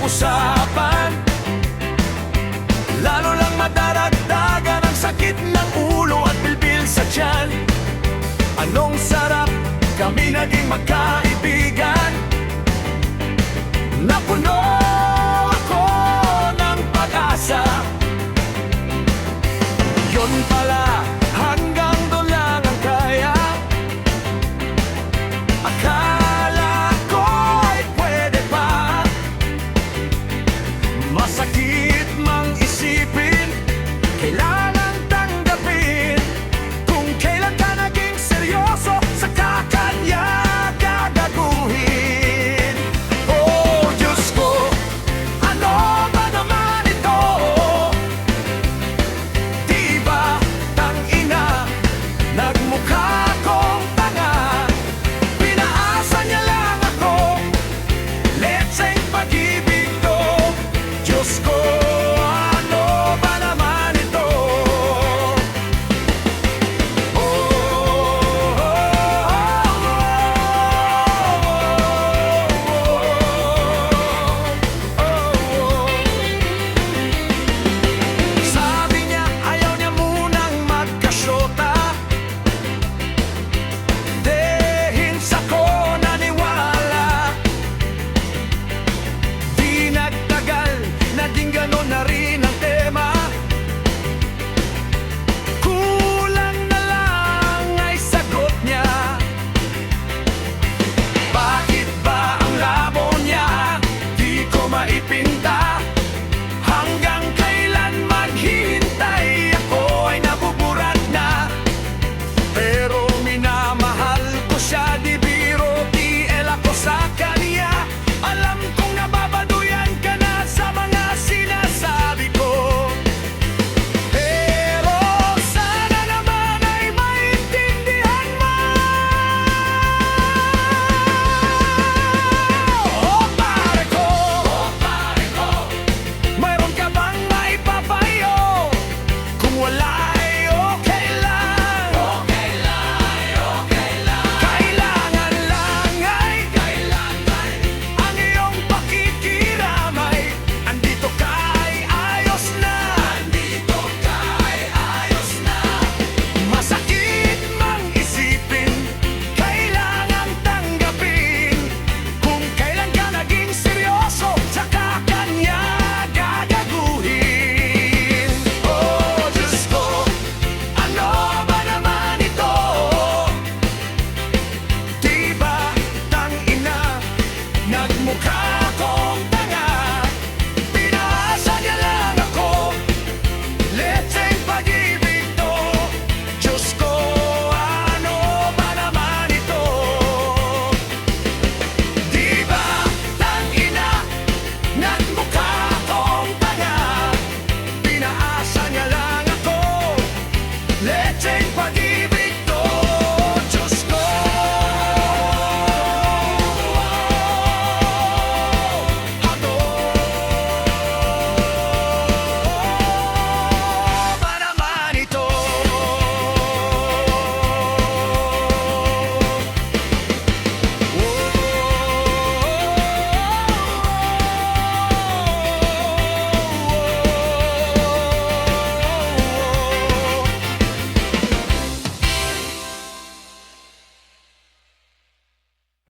usapan, lalo lang madaragdagan ang sakit ng ulo at bilbil sa tiyan. Anong sarap kami naging magkaibigan, napuno ako ng pag-asa. Yun pala, hanggang doon lang ang kaya. Akala ko ay pwede pa. Masakit mang isipin, kailangan tanggapin. Kung kailan ka naging seryoso, saka kanya gagaguhin. Oh Diyos ko, ano ba naman ito? Di ba tangina, nagmukha kong tanga? Pinaasa niya lang ako, letseng pag-ibig to. Diyos ko, ano ba naman ito? Oh, oh, Sabi niya ayaw niya munang magkasyota. Dehins ako naniwala. Di nagtagal, naging ganon na rin ang tema. Kulang na lang ay sagot niya. Bakit ba ang labo niya di ko maipinta? Hanggang kailan maghihintay, ako ay nabuburat na. Pero minamahal ko siya, di biro, TL ako sa kanya. Alam kong nababaduyan ka na sa mga sinasabi ko, pero sana naman ay maintindihan mo. Oh pare ko, mayroon ka bang maipapayo? Kung wala ay okay lang. Kailangan lang ay ang iyong pakikiramay. Andito ka ay ayos na. Masakit mang isipin, kailangan tanggapin. Kung kailan ka naging seryoso, saka kanya gagaguhin. Oh Diyos ko, ano ba naman ito? Di ba tangina, nagmukha